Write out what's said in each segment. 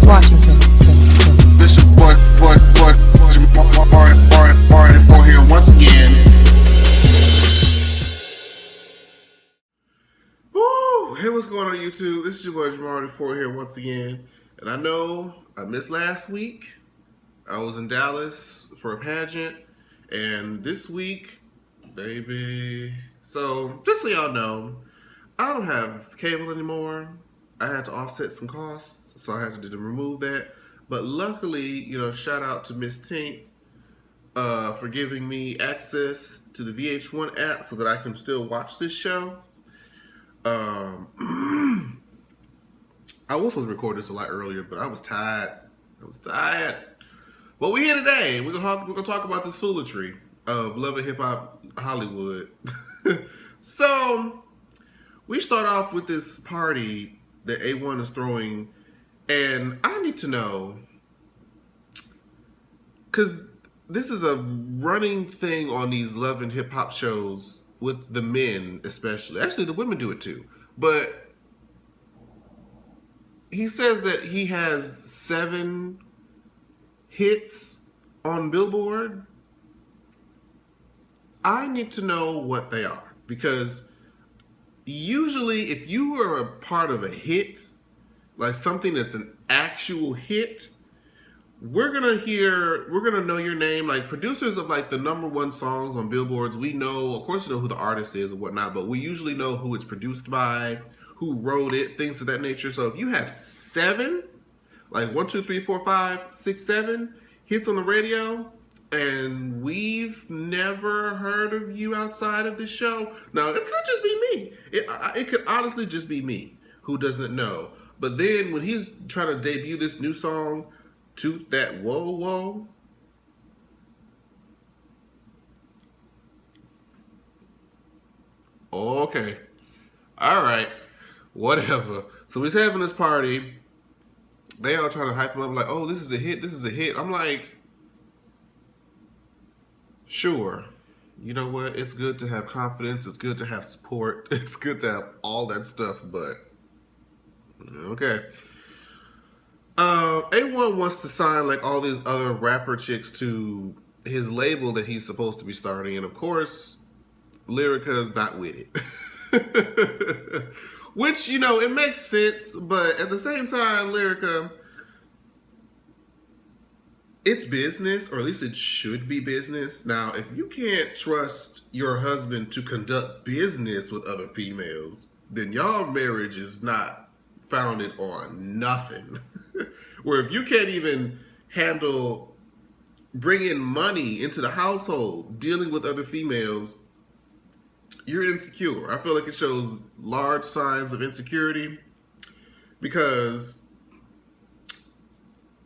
Washington. This your boy, Party for here once again. Woo! Hey, what's going on YouTube? This is your boy Jamari for here once again. And I know I missed last week. I was in Dallas for a pageant. And this week, baby. So, just so y'all know, I don't have cable anymore. I had to offset some costs, so I had to remove that. But luckily, shout out to Miss Tink for giving me access to the VH1 app so that I can still watch this show. I was supposed to record this a lot earlier, but I was tired. But we're here today. We're gonna talk about this foolery of Love and Hip Hop Hollywood. So we start off with this party that A1 is throwing, and I need to know, because this is a running thing on these Love and Hip Hop shows with the men especially. Actually, the women do it too. But he says that he has 7 hits on Billboard. I need to know what they are, because usually if you are a part of a hit, like something that's an actual hit, we're gonna know your name. Like producers of like the #1 songs on Billboards, we know, of course, you know who the artist is and whatnot, but we usually know who it's produced by, who wrote it, things of that nature. So if you have 7, like 1, 2, 3, 4, 5, 6, 7 hits on the radio, and we've never heard of you outside of this show. Now, it could just be me. It could honestly just be me who doesn't know. But then when he's trying to debut this new song, Toot That Whoa Whoa, okay, all right, whatever. So he's having this party. They all trying to hype him up like, oh, this is a hit. I'm like, sure. You know what? It's good to have confidence. It's good to have support. It's good to have all that stuff, but okay. A1 wants to sign like all these other rapper chicks to his label that he's supposed to be starting, and of course, Lyrica's not with it. Which, it makes sense, but at the same time, Lyrica, it's business, or at least it should be business. Now, if you can't trust your husband to conduct business with other females, then y'all marriage is not founded on nothing. Where if you can't even handle bringing money into the household, dealing with other females, you're insecure. I feel like it shows large signs of insecurity, because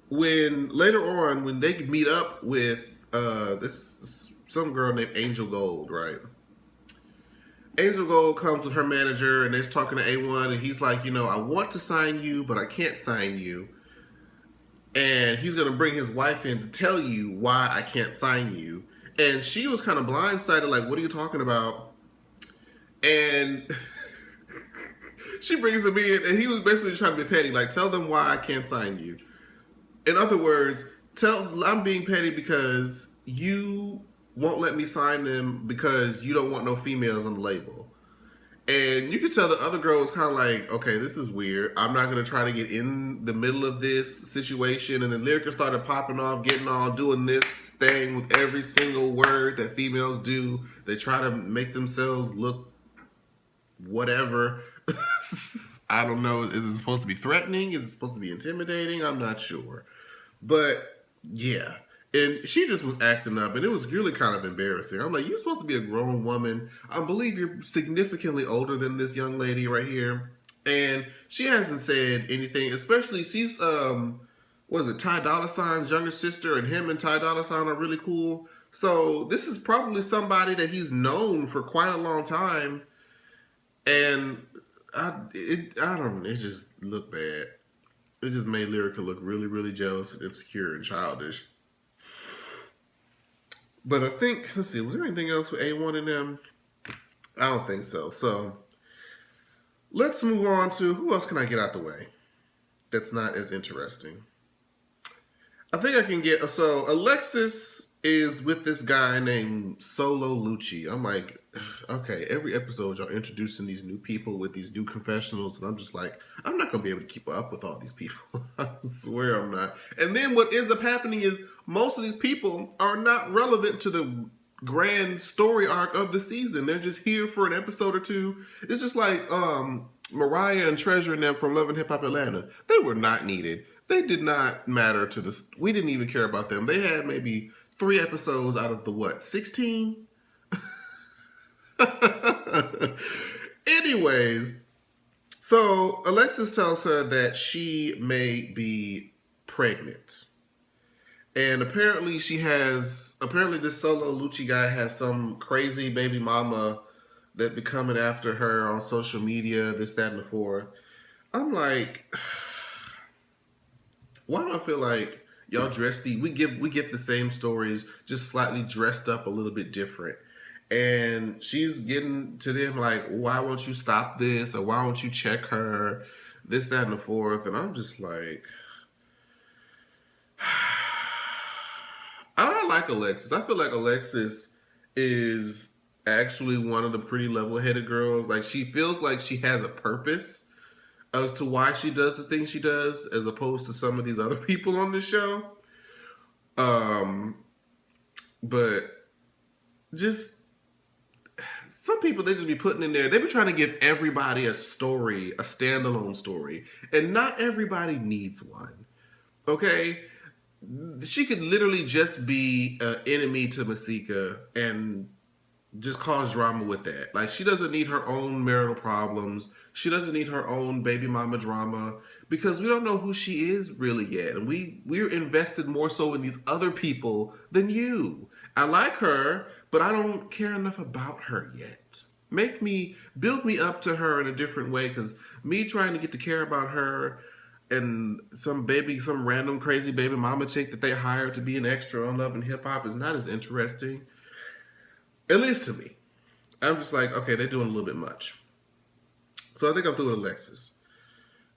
when later on, when they meet up with some girl named Angel Gold, right? Angel Gold comes with her manager, and they're talking to A1, and he's like, I want to sign you, but I can't sign you. And he's going to bring his wife in to tell you why I can't sign you. And she was kind of blindsided, like, what are you talking about? And she brings him in, and he was basically trying to be petty, like, tell them why I can't sign you. In other words, I'm being petty because you won't let me sign them because you don't want no females on the label. And you could tell the other girl was kind of like, okay, this is weird. I'm not going to try to get in the middle of this situation. And then Lyrica started popping off, getting on, doing this thing with every single word that females do. They try to make themselves look whatever. I don't know. Is it supposed to be threatening? Is it supposed to be intimidating? I'm not sure. But yeah. And she just was acting up, and it was really kind of embarrassing. I'm like, you're supposed to be a grown woman. I believe you're significantly older than this young lady right here. And she hasn't said anything, especially she's, Ty Dolla $ign's younger sister, and him and Ty Dolla $ign are really cool. So this is probably somebody that he's known for quite a long time. And it just looked bad. It just made Lyrica look really, really jealous and insecure and childish. But I think, let's see, was there anything else with A1 and them? I don't think so. So let's move on to, who else can I get out the way? that's not as interesting. I think I can get. So Alexis is with this guy named Solo Lucci. I'm like, okay, every episode y'all introducing these new people with these new confessionals, and I'm just like, I'm not gonna be able to keep up with all these people. I swear I'm not. And then what ends up happening is most of these people are not relevant to the grand story arc of the season. They're just here for an episode or two. It's just like Mariah and Treasure and them from Love and Hip Hop Atlanta. They were not needed. They did not matter to this. We didn't even care about them. They had maybe 3 episodes out of the what, 16? Anyways, so Alexis tells her that she may be pregnant. And apparently this Solo Lucci guy has some crazy baby mama that be coming after her on social media, this, that, and the fourth. I'm like, why do I feel like y'all we get the same stories, just slightly dressed up a little bit different. And she's getting to them like, why won't you stop this? Or why won't you check her? This, that, and the fourth. And I'm just like, I like Alexis. I feel like Alexis is actually one of the pretty level-headed girls. Like, she feels like she has a purpose as to why she does the things she does, as opposed to some of these other people on this show. But just some people, they just be putting in there, they be trying to give everybody a story, a standalone story, and not everybody needs one. Okay? She could literally just be an enemy to Masika and just cause drama with that. Like, she doesn't need her own marital problems. She doesn't need her own baby mama drama, because we don't know who she is really yet. And we're invested more so in these other people than you. I like her, but I don't care enough about her yet. Build me up to her in a different way, because me trying to get to care about her and some random crazy baby mama chick that they hired to be an extra on Love and Hip Hop is not as interesting. At least to me. I'm just like, okay, they're doing a little bit much. So I think I'm through with Alexis.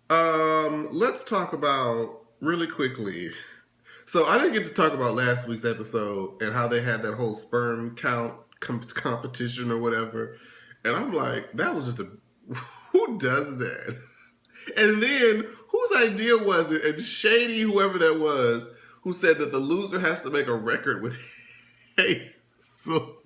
Let's talk about, really quickly. So I didn't get to talk about last week's episode and how they had that whole sperm count competition or whatever. And I'm like, that was just who does that? And then, whose idea was it? And Shady, whoever that was, who said that the loser has to make a record with Hazel.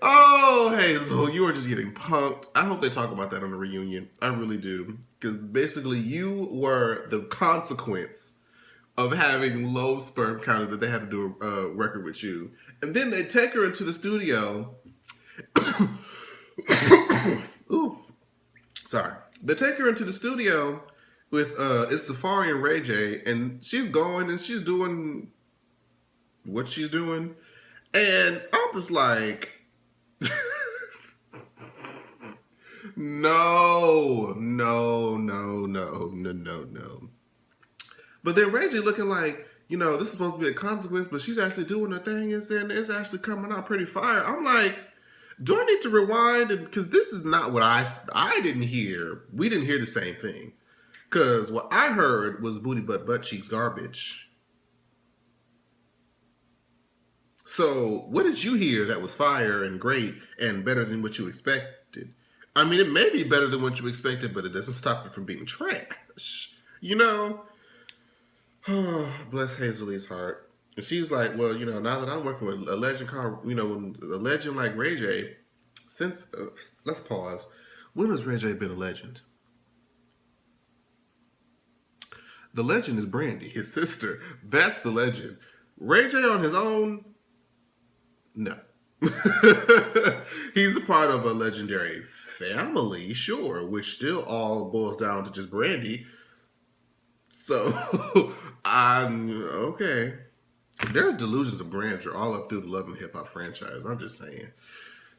Oh, Hazel, you are just getting punked. I hope they talk about that on the reunion. I really do. Because basically, you were the consequence of having low sperm counters that they had to do a record with you. And then they take her into the studio. Ooh. Sorry. They take her into the studio with it's Safari and Ray J, and she's going and she's doing what she's doing. And I'm just like, no. But then Ray J looking like, this is supposed to be a consequence, but she's actually doing her thing and saying it's actually coming out pretty fire. I'm like, do I need to rewind? Because this is not what I didn't hear. We didn't hear the same thing. Because what I heard was booty butt cheeks garbage. So what did you hear that was fire and great and better than what you expected? I mean, it may be better than what you expected, but it doesn't stop it from being trash. Oh, bless Hazelie's heart. And she's like, well, now that I'm working with a legend called, a legend like Ray J, since, let's pause. When has Ray J been a legend? The legend is Brandy, his sister. That's the legend. Ray J on his own? No. He's a part of a legendary family, sure, which still all boils down to just Brandy. So, I'm okay. There are delusions of grandeur all up through the Love and Hip Hop franchise. I'm just saying.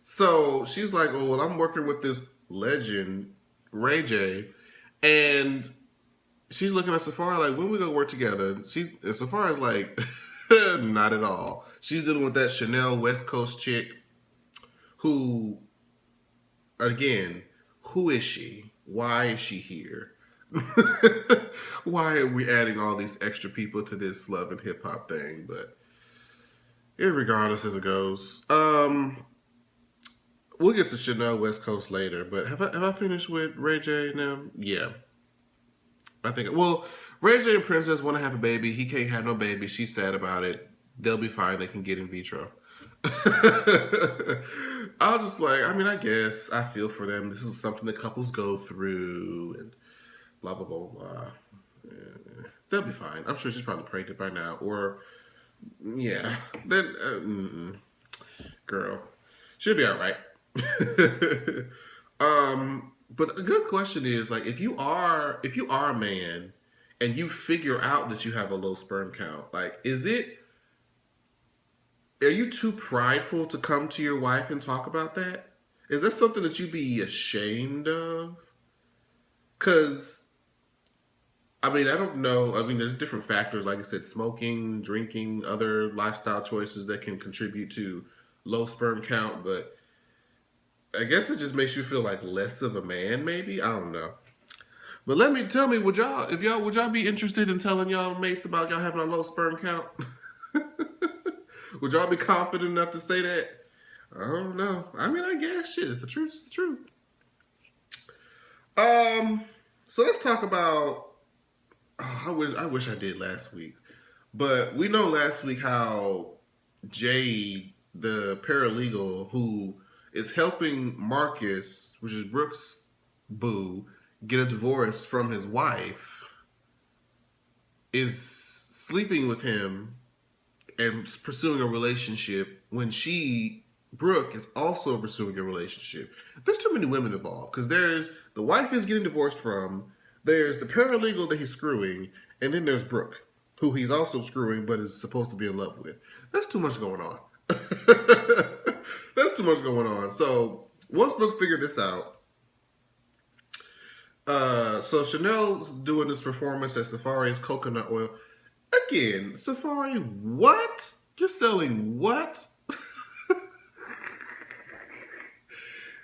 So she's like, oh, well, I'm working with this legend, Ray J. And she's looking at Safari like, when we gonna work together? Safari's like, not at all. She's dealing with that Chanel West Coast chick who, again, who is she? Why is she here? Why are we adding all these extra people to this love and hip hop thing? But regardless as it goes, we'll get to Chanel West Coast later. But have I finished with Ray J and them? Yeah, I think. Well, Ray J and Princess want to have a baby. He can't have no baby. She's sad about it. They'll be fine. They can get in vitro. I was just like, I mean, I guess I feel for them. This is something that couples go through, and blah blah blah blah. They'll be fine. I'm sure she's probably pregnant by now, or yeah. Then, girl, she'll be all right. But the good question is, like, if you are a man and you figure out that you have a low sperm count, like, are you too prideful to come to your wife and talk about that? Is that something that you'd be ashamed of? Because, I mean, I don't know. I mean, there's different factors, like I said, smoking, drinking, other lifestyle choices that can contribute to low sperm count, but I guess it just makes you feel like less of a man, maybe? I don't know. But tell me, would y'all be interested in telling y'all mates about y'all having a low sperm count? Would y'all be confident enough to say that? I don't know. I mean, I guess shit. It's the truth. It's the truth. So let's talk about. Oh, I wish I did last week's, but we know last week how Jade, the paralegal who is helping Marcus, which is Brooke's boo, get a divorce from his wife, is sleeping with him and pursuing a relationship when Brooke, is also pursuing a relationship. There's too many women involved because there's the wife is getting divorced from, there's the paralegal that he's screwing, and then there's Brooke, who he's also screwing but is supposed to be in love with. That's too much going on. That's too much going on. So once Brooke figured this out, so Chanel's doing this performance at Safari's coconut oil. Again, Safari, what? You're selling what?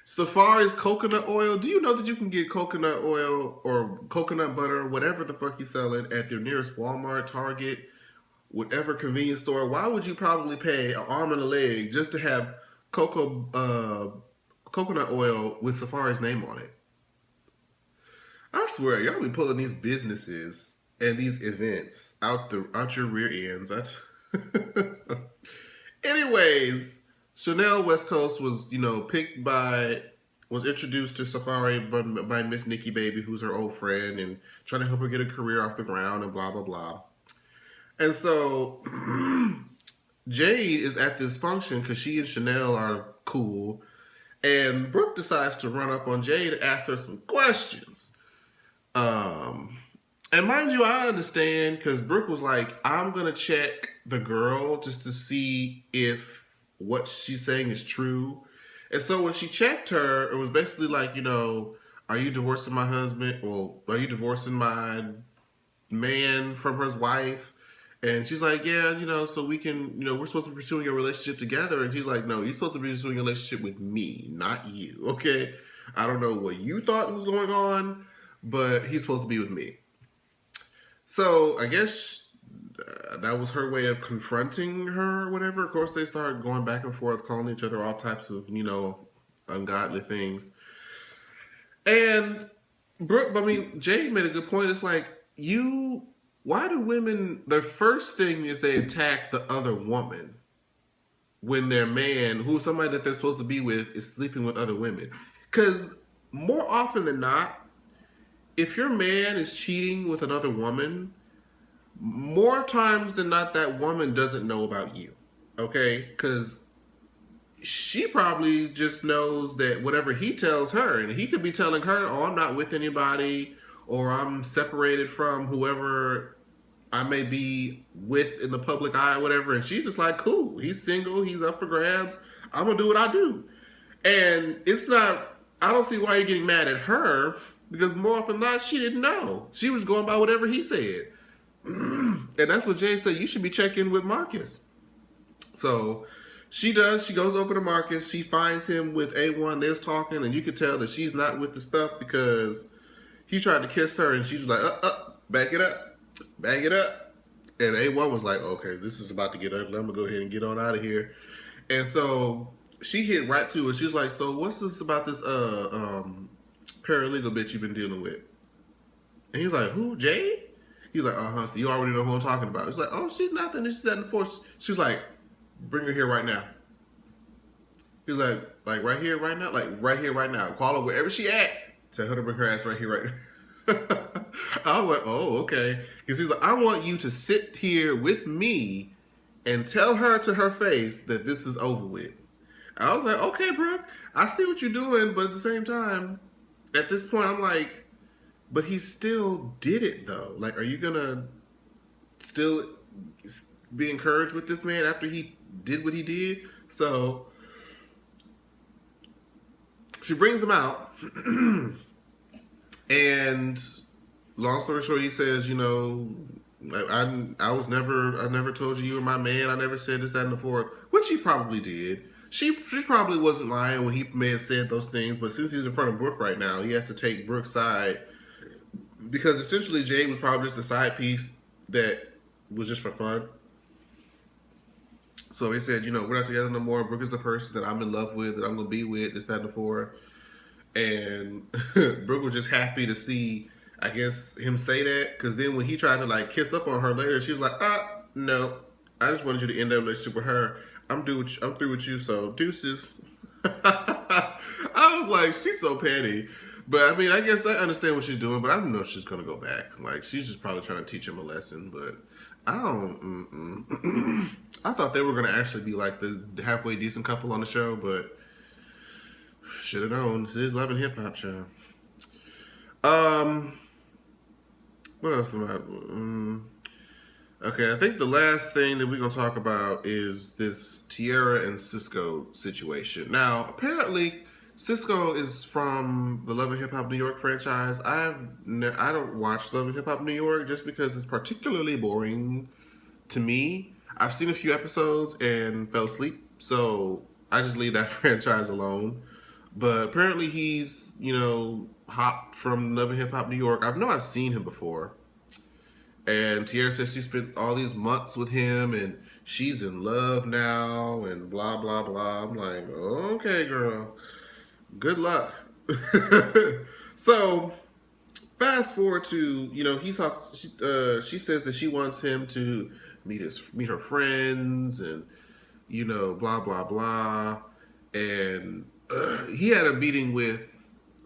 Safari's coconut oil? Do you know that you can get coconut oil or coconut butter, whatever the fuck you're selling, at their nearest Walmart, Target, whatever convenience store? Why would you probably pay an arm and a leg just to have coconut oil with Safari's name on it? I swear, y'all be pulling these businesses and these events out your rear ends. Anyways, Chanel West Coast was, was introduced to Safari by Miss Nikki Baby, who's her old friend, and trying to help her get a career off the ground and blah, blah, blah. And so Jade is at this function because she and Chanel are cool. And Brooke decides to run up on Jade and ask her some questions. And mind you, I understand because Brooke was like, I'm going to check the girl just to see if what she's saying is true. And so when she checked her, it was basically like, are you divorcing my husband? Well, are you divorcing my man from his wife? And she's like, yeah, so we can, we're supposed to be pursuing a relationship together. And he's like, no, he's supposed to be pursuing a relationship with me, not you. Okay. I don't know what you thought was going on, but he's supposed to be with me. So I guess that was her way of confronting her or whatever. Of course, they started going back and forth, calling each other all types of, ungodly things. And Jade made a good point. It's like, why do women, their first thing is they attack the other woman when their man, who's somebody that they're supposed to be with, is sleeping with other women? Because more often than not, if your man is cheating with another woman, more times than not, that woman doesn't know about you. Okay? Because she probably just knows that whatever he tells her, and he could be telling her, oh, I'm not with anybody, or I'm separated from whoever I may be with in the public eye or whatever. And she's just like, cool, he's single, he's up for grabs, I'm going to do what I do. And I don't see why you're getting mad at her, because more often than not, she didn't know. She was going by whatever he said. And that's what Jay said. You should be checking with Marcus. So she does. She goes over to Marcus. She finds him with A1. They're talking, and you could tell that she's not with the stuff because He tried to kiss her, and she was like, back it up, back it up. And A1 was like, okay, this is about to get ugly. I'm gonna go ahead and get on out of here. And so she hit right to it. She was like, so what's this about this paralegal bitch you've been dealing with? And he was like, who, Jade? He was like, so you already know who I'm talking about. He's like, oh, she's nothing. She's that in the force. She's like, bring her here right now. He was like right here, right now? Like right here, right now. Call her wherever she at. Tell her to bring her ass right here, right now. I was like, oh, okay. Because he's like, I want you to sit here with me and tell her to her face that this is over with. I was like, okay, bro. I see what you're doing, but at the same time, at this point, I'm like, but he still did it, though. Like, are you going to still be encouraged with this man after he did what he did? So she brings him out, and long story short, he says, you know, I never told you were my man. I never said this, that, and the fourth, which he probably did. She probably wasn't lying when he may have said those things, but since he's in front of Brooke right now, he has to take Brooke's side, because essentially Jade was probably just a side piece that was just for fun. So he said, you know, we're not together no more. Brooke is the person that I'm in love with, that I'm going to be with, this, that, and the fourth. And Brooke was just happy to see, I guess, him say that, because then when he tried to like kiss up on her later, she was like, no, I just wanted you to end that relationship with her. I'm through with you, so deuces. I was like, she's so petty. But I mean, I guess I understand what she's doing, but I don't know if she's gonna go back. Like, she's just probably trying to teach him a lesson. But I don't. I thought they were gonna actually be like this halfway decent couple on the show, but should have known. This is Love and Hip Hop show. What else am I? Okay, I think the last thing that we're going to talk about is this Tiara and Cisco situation. Now, apparently, Cisco is from the Love and Hip Hop New York franchise. I don't watch Love and Hip Hop New York just because it's particularly boring to me. I've seen a few episodes and fell asleep, so I just leave that franchise alone. But apparently he's, you know, hopped from Love and Hip Hop New York. I've seen him before. And Tiara says she spent all these months with him and she's in love now and blah, blah, blah. I'm like, okay, girl. Good luck. So, fast forward to, you know, she says that she wants him to meet her friends and, you know, blah, blah, blah. And he had a meeting with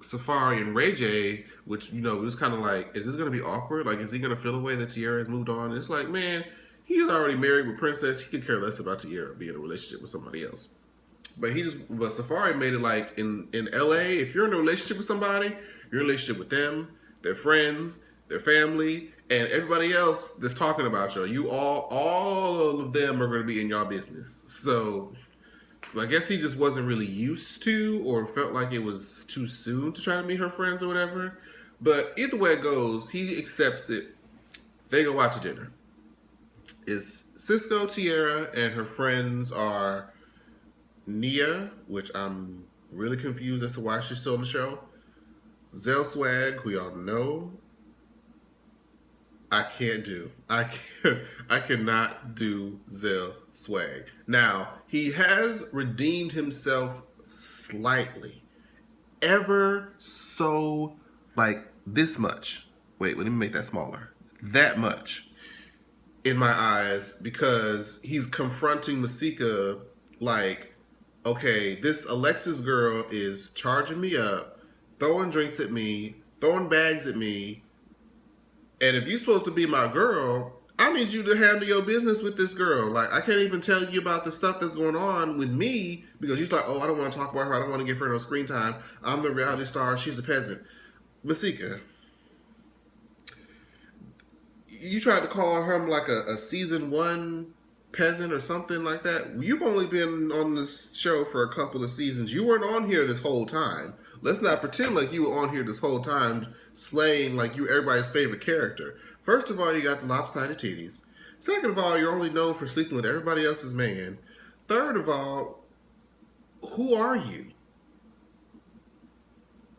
Safari and Ray J, which, you know, it was kind of like, is this going to be awkward? Like, is he going to feel a way that Tiara has moved on? And it's like, man, he's already married with Princess. He could care less about Tiara being in a relationship with somebody else. But Safari made it like in LA, if you're in a relationship with somebody, you're in a relationship with them, their friends, their family, and everybody else that's talking about you. You all of them are going to be in your business. So I guess he just wasn't really used to, or felt like it was too soon to try to meet her friends or whatever. But either way it goes, he accepts it. They go out to dinner. It's Cisco, Tiara, and her friends are Nia, which I'm really confused as to why she's still on the show. Zell Swag, who y'all know I can't do. I cannot do Zell Swag. Now, he has redeemed himself slightly. Ever so, like, this much. Wait, let me make that smaller. That much. In my eyes, because he's confronting Masika like, okay, this Alexis girl is charging me up, throwing drinks at me, throwing bags at me, and if you're supposed to be my girl, I need you to handle your business with this girl. Like, I can't even tell you about the stuff that's going on with me because you're like, oh, I don't want to talk about her. I don't want to give her no screen time. I'm the reality star. She's a peasant. Masika, you tried to call her like a season 1 peasant or something like that. You've only been on this show for a couple of seasons. You weren't on here this whole time. Let's not pretend like you were on here this whole time slaying like you everybody's favorite character. First of all, you got the lopsided titties. Second of all, you're only known for sleeping with everybody else's man. Third of all, who are you?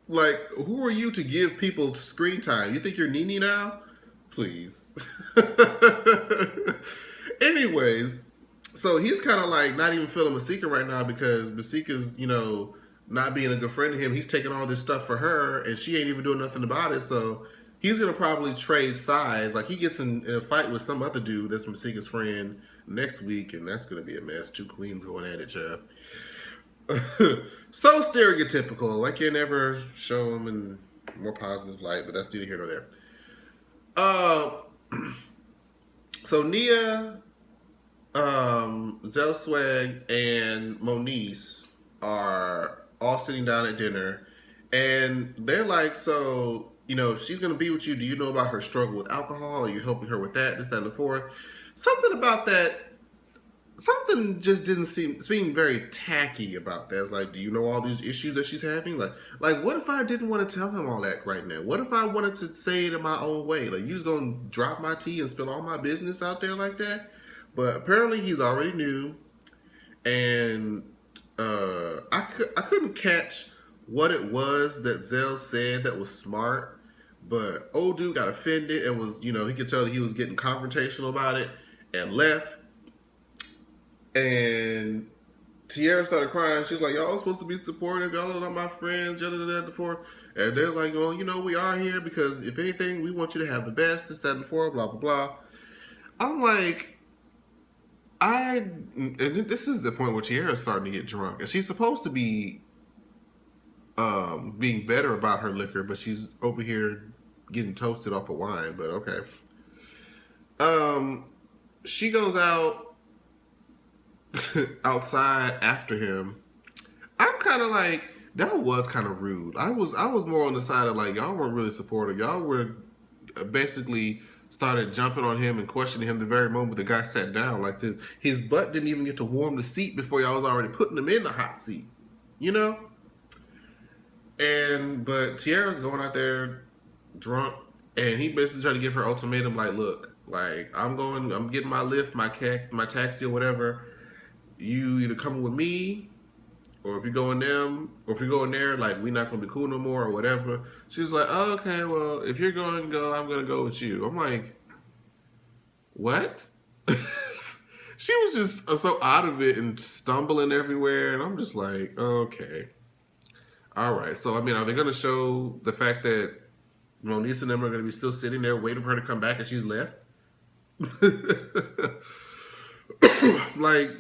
Like, who are you to give people screen time? You think you're Nene now? Please. Anyways, so he's kind of like not even feeling Masika right now because Masika's, not being a good friend to him. He's taking all this stuff for her and she ain't even doing nothing about it. So he's going to probably trade sides. Like he gets in a fight with some other dude that's Masika's friend next week, and that's going to be a mess. Two queens going at each other. So stereotypical. Like you never show them in more positive light, but that's neither here nor there. So Nia, Zelswag, and Moniece are all sitting down at dinner, and they're like, "So, she's gonna be with you. Do you know about her struggle with alcohol? Are you helping her with that? This, that, and the fourth? Something about that." Something just didn't seem very tacky about that. It's like, do you know all these issues that she's having? Like, what if I didn't want to tell him all that right now? What if I wanted to say it in my own way? Like, you just gonna drop my tea and spill all my business out there like that? But apparently, he's already knew, and I couldn't catch what it was that Zell said that was smart. But old dude got offended and was, he could tell that he was getting confrontational about it and left. And Tiara started crying. She's like, y'all supposed to be supportive. Y'all are not my friends. Before. And they're like, oh, we are here because if anything, we want you to have the best. This, that, and the four, blah, blah, blah. I'm like, and this is the point where Tiara's starting to get drunk. And she's supposed to be being better about her liquor, but she's over here getting toasted off of wine. But okay. She goes out outside after him. I'm kind of like, that was kind of rude. I was more on the side of like, y'all weren't really supportive. Y'all were basically started jumping on him and questioning him the very moment the guy sat down like this. His butt didn't even get to warm the seat before y'all was already putting him in the hot seat, but Tiara's going out there drunk, and he basically tried to give her ultimatum like, look, like I'm getting my lift, my taxi or whatever. You either coming with me, or if you go in there, like we're not gonna be cool no more or whatever. She's like, oh, okay, well, if you're going to go, I'm gonna go with you. I'm like, what? She was just so out of it and stumbling everywhere, and I'm just like, okay, all right. So are they gonna show the fact that Moniece and them are gonna be still sitting there waiting for her to come back and she's left? Like,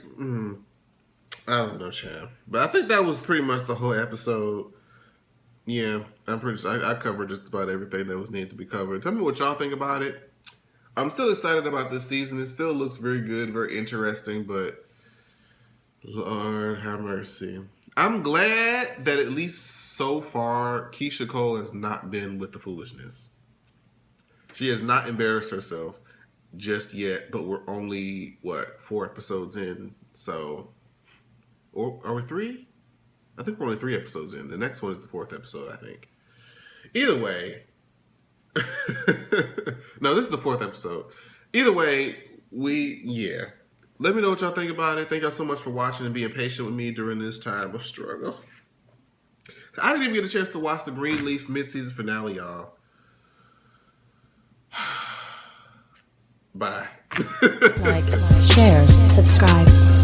I don't know, Chad. But I think that was pretty much the whole episode. Yeah, I'm pretty sure I covered just about everything that was needed to be covered. Tell me what y'all think about it. I'm still excited about this season. It still looks very good, very interesting, but Lord have mercy. I'm glad that at least so far, Keisha Cole has not been with the foolishness. She has not embarrassed herself just yet, but we're only 4 episodes in, so or are we 3? I think we're only 3 episodes in. The next one is the 4th episode, I think. Either way, no, this is the 4th episode. Either way, let me know what y'all think about it. Thank y'all so much for watching and being patient with me during this time of struggle. I didn't even get a chance to watch the Greenleaf mid-season finale, y'all. Bye. Like, share, subscribe.